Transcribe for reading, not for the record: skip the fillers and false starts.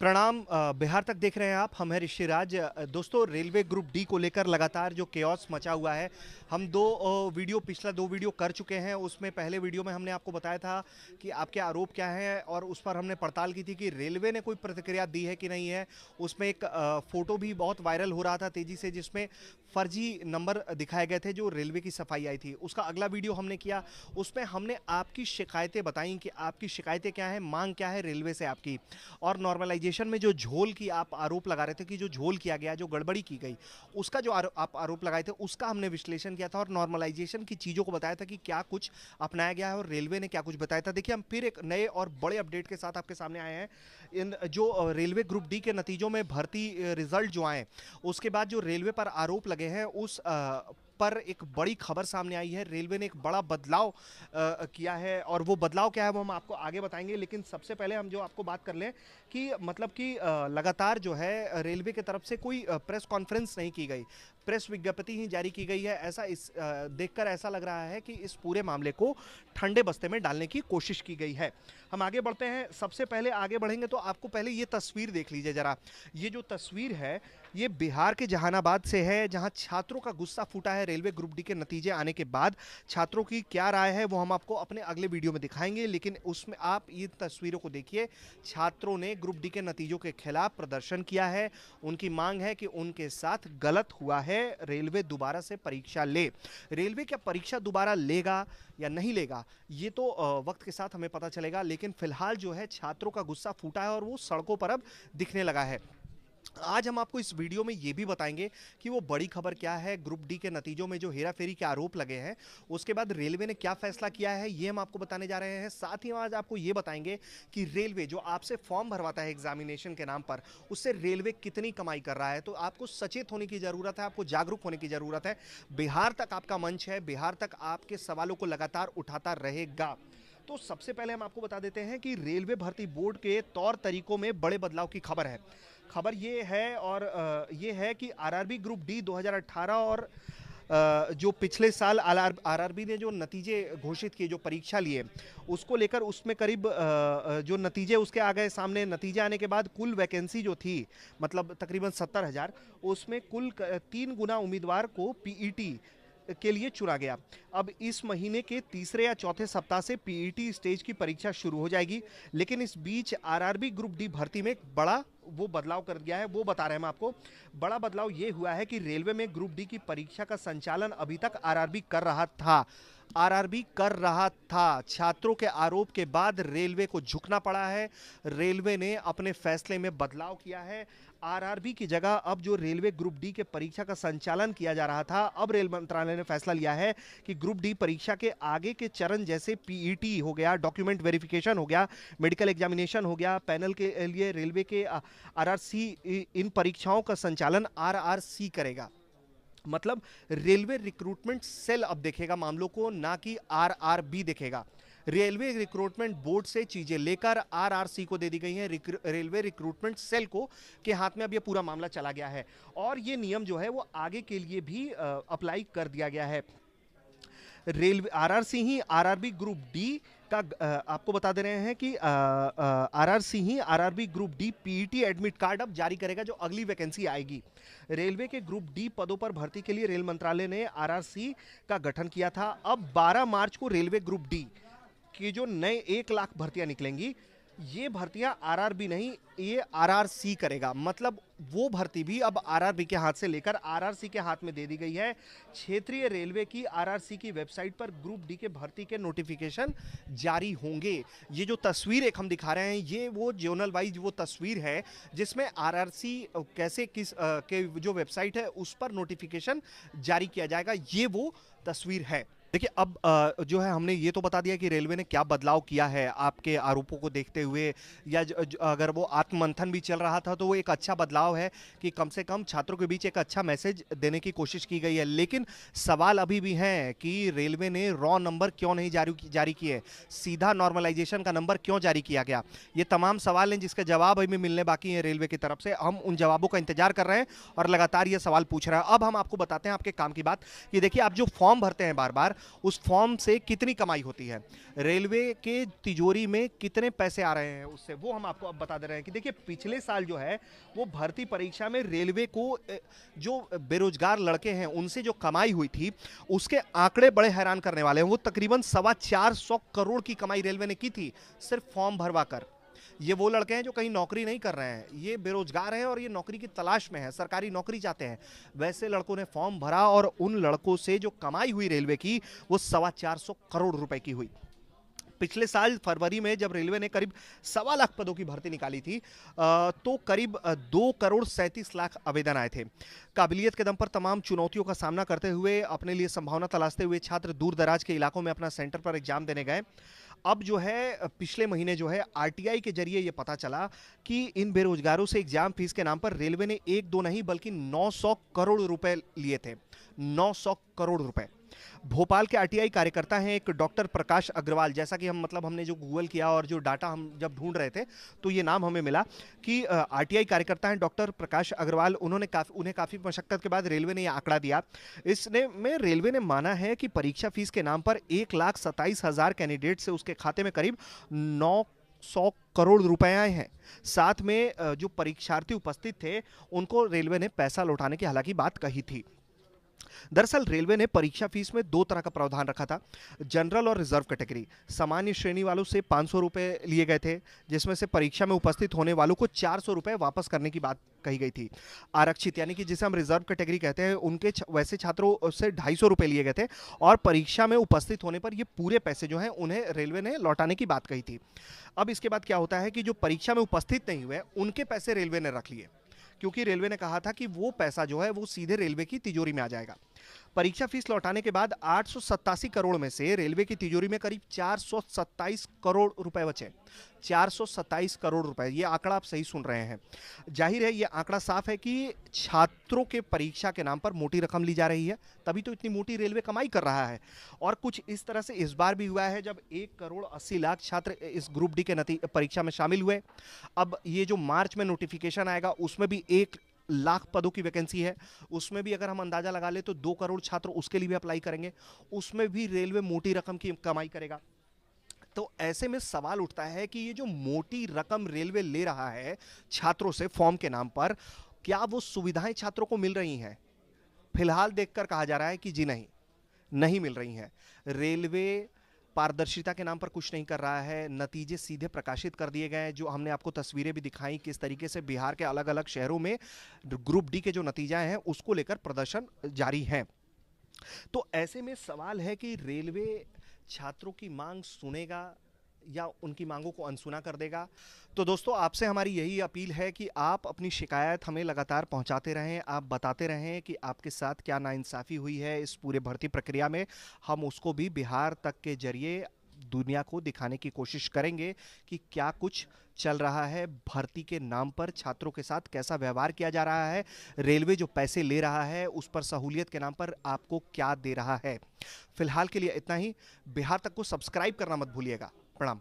प्रणाम। बिहार तक देख रहे हैं आप, हम हैं ऋषिराज। दोस्तों, रेलवे ग्रुप डी को लेकर लगातार जो केओस मचा हुआ है, हम पिछला दो वीडियो कर चुके हैं। उसमें पहले वीडियो में हमने आपको बताया था कि आपके आरोप क्या हैं और उस पर हमने पड़ताल की थी कि रेलवे ने कोई प्रतिक्रिया दी है कि नहीं है। उसमें एक फोटो भी बहुत वायरल हो रहा था तेजी से, जिसमें फर्जी नंबर दिखाए गए थे जो रेलवे की सफाई आई थी। उसका अगला वीडियो हमने किया, उसमें हमने आपकी शिकायतें बताई कि आपकी शिकायतें क्या है, मांग क्या है रेलवे से आपकी। और नॉर्मलाइजेशन में जो झोल की आप आरोप लगा रहे थे कि जो झोल किया गया, जो गड़बड़ी की गई, उसका जो आप आरोप लगाए थे उसका हमने विश्लेषण किया था और नॉर्मलाइजेशन की चीज़ों को बताया था कि क्या कुछ अपनाया गया है और रेलवे ने क्या कुछ बताया था। देखिए, हम फिर एक नए और बड़े अपडेट के साथ आपके सामने आए हैं। इन जो रेलवे ग्रुप डी के नतीजों में भर्ती रिजल्ट जो आए, उसके बाद जो रेलवे पर आरोप लगे हैं उस पर एक बड़ी खबर सामने आई है। रेलवे ने एक बड़ा बदलाव किया है और वो बदलाव क्या है वो हम आपको आगे बताएंगे। लेकिन सबसे पहले हम जो आपको बात कर लें कि मतलब कि लगातार जो है रेलवे की तरफ से कोई प्रेस कॉन्फ्रेंस नहीं की गई, प्रेस विज्ञप्ति ही जारी की गई है। ऐसा देखकर ऐसा लग रहा है कि इस पूरे मामले को ठंडे बस्ते में डालने की कोशिश की गई है। हम आगे बढ़ते हैं। सबसे पहले आगे बढ़ेंगे तो आपको पहले ये तस्वीर देख लीजिए जरा। ये जो तस्वीर है ये बिहार के जहानाबाद से है, जहां छात्रों का गुस्सा फूटा है रेलवे ग्रुप डी के नतीजे आने के बाद। छात्रों की क्या राय है वो हम आपको अपने अगले वीडियो में दिखाएंगे, लेकिन उसमें आप ये तस्वीरों को देखिए। छात्रों ने ग्रुप डी के नतीजों के खिलाफ प्रदर्शन किया है। उनकी मांग है कि उनके साथ गलत हुआ है, रेलवे दोबारा से परीक्षा ले। रेलवे क्या परीक्षा दोबारा लेगा या नहीं लेगा, ये तो वक्त के साथ हमें पता चलेगा। लेकिन फिलहाल जो है छात्रों का गुस्सा फूटा है और वो सड़कों पर अब दिखने लगा है। आज हम आपको इस वीडियो में ये भी बताएंगे कि वो बड़ी खबर क्या है, ग्रुप डी के नतीजों में जो हेराफेरी के आरोप लगे हैं उसके बाद रेलवे ने क्या फैसला किया है, ये हम आपको बताने जा रहे हैं। साथ ही आज आपको ये बताएंगे कि रेलवे जो आपसे फॉर्म भरवाता है एग्जामिनेशन के नाम पर, उससे रेलवे कितनी कमाई कर रहा है। तो आपको सचेत होने की जरूरत है, आपको जागरूक होने की जरूरत है। बिहार तक आपका मंच है, बिहार तक आपके सवालों को लगातार उठाता रहेगा। तो सबसे पहले हम आपको बता देते हैं कि रेलवे भर्ती बोर्ड के तौर तरीकों में बड़े बदलाव की खबर है। खबर ये है और ये है कि आरआरबी ग्रुप डी 2018 और जो पिछले साल आरआरबी ने जो नतीजे घोषित किए, जो परीक्षा लिए, उसको लेकर उसमें करीब जो नतीजे उसके आ गए सामने। नतीजे आने के बाद कुल वैकेंसी जो थी, मतलब तकरीबन 70,000, उसमें कुल 3 गुना उम्मीदवार को पीईटी के लिए चुना गया। अब इस महीने के तीसरे या चौथे सप्ताह से पीईटी स्टेज की परीक्षा शुरू हो जाएगी। लेकिन इस बीच आरआरबी ग्रुप डी भर्ती में एक बड़ा वो बदलाव कर दिया है, वो बता रहे हैं हम आपको। बड़ा बदलाव ये हुआ है कि रेलवे में ग्रुप डी की परीक्षा का संचालन अभी तक आरआरबी कर रहा था। छात्रों के आरोप के बाद रेलवे को झुकना पड़ा है। रेलवे ने अपने फैसले में बदलाव किया है। आरआरबी की जगह अब जो रेलवे ग्रुप डी के परीक्षा का संचालन किया जा रहा था, अब रेल मंत्रालय ने फैसला लिया है कि ग्रुप डी परीक्षा के आगे के चरण जैसे पीईटी हो गया, डॉक्यूमेंट वेरिफिकेशन हो गया, मेडिकल एग्जामिनेशन हो गया, पैनल के लिए रेलवे के आरआरसी, इन परीक्षाओं का संचालन आरआरसी करेगा। मतलब रेलवे रिक्रूटमेंट सेल अब देखेगा मामलों को, ना कि आरआरबी देखेगा। रेलवे रिक्रूटमेंट बोर्ड से चीजें लेकर आरआरसी को दे दी गई हैं, रेलवे रिक्रूटमेंट सेल को के हाथ में अब ये पूरा मामला चला गया है। और ये नियम जो है वो आगे के लिए भी अप्लाई कर दिया गया है। रेलवे आरआरसी ही आरआरबी ग्रुप डी का आपको बता दे रहे हैं कि आरआरसी ही RRB group D PET admit card अब जारी करेगा जो अगली वैकेंसी आएगी। रेलवे के ग्रुप डी पदों पर भर्ती के लिए रेल मंत्रालय ने आरआरसी का गठन किया था। अब 12 मार्च को रेलवे ग्रुप डी की जो नए 1 लाख भर्तियां निकलेंगी, ये भर्तियां आरआरबी नहीं, ये आरआरसी करेगा। मतलब वो भर्ती भी अब आरआरबी के हाथ से लेकर आरआरसी के हाथ में दे दी गई है। क्षेत्रीय रेलवे की आरआरसी की वेबसाइट पर ग्रुप डी के भर्ती के नोटिफिकेशन जारी होंगे। ये जो तस्वीर एक हम दिखा रहे हैं, ये वो जोनल वाइज वो तस्वीर है जिसमें आरआरसी कैसे के जो वेबसाइट है उस पर नोटिफिकेशन जारी किया जाएगा, ये वो तस्वीर है। देखिए, अब जो है हमने ये तो बता दिया कि रेलवे ने क्या बदलाव किया है आपके आरोपों को देखते हुए, या अगर वो आत्ममंथन भी चल रहा था तो वो एक अच्छा बदलाव है कि कम से कम छात्रों के बीच एक अच्छा मैसेज देने की कोशिश की गई है। लेकिन सवाल अभी भी हैं कि रेलवे ने रॉ नंबर क्यों नहीं जारी किए, सीधा नॉर्मलाइजेशन का नंबर क्यों जारी किया गया। ये तमाम सवाल हैं जिसके जवाब अभी मिलने बाकी हैं रेलवे की तरफ से। हम उन जवाबों का इंतजार कर रहे हैं और लगातार ये सवाल पूछ रहे हैं। अब हम आपको बताते हैं आपके काम की बात कि देखिए, आप जो फॉर्म भरते हैं बार बार, उस फॉर्म से कितनी कमाई होती है, रेलवे के तिजोरी में कितने पैसे आ रहे हैं उससे, वो हम आपको अब बता दे रहे हैं कि देखिए पिछले साल जो है वो भर्ती परीक्षा में रेलवे को जो बेरोजगार लड़के हैं उनसे जो कमाई हुई थी उसके आंकड़े बड़े हैरान करने वाले हैं। वो तकरीबन 425 करोड़ की कमाई रेलवे ने की थी सिर्फ फॉर्म भरवा कर। ये वो लड़के हैं जो कहीं नौकरी नहीं कर रहे हैं, ये बेरोजगार हैं और ये नौकरी की तलाश में है, सरकारी नौकरी चाहते हैं। वैसे लड़कों ने फॉर्म भरा और उन लड़कों से जो कमाई हुई रेलवे की वो 425 करोड़ रुपए की हुई। पिछले साल फरवरी में जब रेलवे ने करीब 1.25 लाख पदों की भर्ती निकाली थी तो करीब 2 करोड़ 37 लाख आवेदन आए थे। काबिलियत के दम पर तमाम चुनौतियों का सामना करते हुए अपने लिए संभावना तलाशते हुए छात्र दूर दराज के इलाकों में अपना सेंटर पर एग्जाम देने गए। अब जो है पिछले महीने जो है आरटीआई के जरिए ये पता चला कि इन बेरोजगारों से एग्जाम फीस के नाम पर रेलवे ने एक दो नहीं बल्कि 900 करोड़ रुपए लिए थे। 900 करोड़ रुपए। भोपाल के आरटीआई कार्यकर्ता हैं एक डॉक्टर प्रकाश अग्रवाल, जैसा कि हमने जो गूगल किया और जो डाटा हम जब ढूंढ रहे थे तो ये नाम हमें मिला कि आरटीआई कार्यकर्ता हैं डॉक्टर प्रकाश अग्रवाल। उन्हें काफी मशक्कत के बाद रेलवे ने यह आंकड़ा दिया। इसने में रेलवे ने माना है कि परीक्षा फीस के नाम पर 1,27,000 कैंडिडेट से उसके खाते में करीब 900 करोड़ रुपए आए हैं। साथ में जो परीक्षार्थी उपस्थित थे उनको रेलवे ने पैसा लौटाने की हालांकि बात कही थी। दरअसल रेलवे ने परीक्षा फीस में दो तरह का प्रावधान रखा था, जनरल और रिजर्व कैटेगरी। सामान्य श्रेणी वालों से 500 रुपए लिए गए थे, जिसमें से परीक्षा में उपस्थित होने वालों को 400 रुपए वापस करने की बात कही गई थी। आरक्षित यानी कि जिसे हम रिजर्व कैटेगरी कहते हैं उनके वैसे छात्रों से 250 रुपए लिए गए थे और परीक्षा में उपस्थित होने पर ये पूरे पैसे जो हैं उन्हें रेलवे ने लौटाने की बात कही थी। अब इसके बाद क्या होता है कि जो परीक्षा में उपस्थित नहीं हुए उनके पैसे रेलवे ने रख लिए, क्योंकि रेलवे ने कहा था कि वो पैसा जो है वो सीधे रेलवे की तिजोरी में आ जाएगा। परीक्षा फीस लौटाने के बाद 887 करोड़ में से रेलवे की तिजोरी में करीब 427 करोड़ रुपए बचे। 427 करोड़ रुपए, ये आंकड़ा आप सही सुन रहे हैं। जाहिर है ये आंकड़ा साफ है कि छात्रों के परीक्षा के नाम पर मोटी रकम ली जा रही है, तभी तो इतनी मोटी रेलवे कमाई कर रहा है। और कुछ इस तरह से इस बार भी हुआ है जब 1,80,00,000 छात्र इस ग्रुप डी के परीक्षा में शामिल हुए। अब ये जो मार्च में नोटिफिकेशन आएगा उसमें भी 1,00,000 पदों की वैकेंसी है, उसमें भी अगर हम अंदाजा लगा ले तो 2 करोड़ छात्र उसके लिए भी अप्लाई करेंगे, उसमें भी रेलवे मोटी रकम की कमाई करेगा। तो ऐसे में सवाल उठता है कि ये जो मोटी रकम रेलवे ले रहा है छात्रों से फॉर्म के नाम पर, क्या वो सुविधाएं छात्रों को मिल रही हैं? फिलहाल देखकर कहा जा रहा है कि जी नहीं, नहीं मिल रही हैं। रेलवे पारदर्शिता के नाम पर कुछ नहीं कर रहा है, नतीजे सीधे प्रकाशित कर दिए गए हैं। जो हमने आपको तस्वीरें भी दिखाई किस तरीके से बिहार के अलग अलग शहरों में ग्रुप डी के जो नतीजा हैं उसको लेकर प्रदर्शन जारी है। तो ऐसे में सवाल है कि रेलवे छात्रों की मांग सुनेगा या उनकी मांगों को अनसुना कर देगा। तो दोस्तों आपसे हमारी यही अपील है कि आप अपनी शिकायत हमें लगातार पहुंचाते रहें, आप बताते रहें कि आपके साथ क्या नाइंसाफ़ी हुई है इस पूरे भर्ती प्रक्रिया में। हम उसको भी बिहार तक के जरिए दुनिया को दिखाने की कोशिश करेंगे कि क्या कुछ चल रहा है, भर्ती के नाम पर छात्रों के साथ कैसा व्यवहार किया जा रहा है, रेलवे जो पैसे ले रहा है उस पर सहूलियत के नाम पर आपको क्या दे रहा है। फिलहाल के लिए इतना ही। बिहार तक को सब्सक्राइब करना मत भूलिएगा। प्रणाम।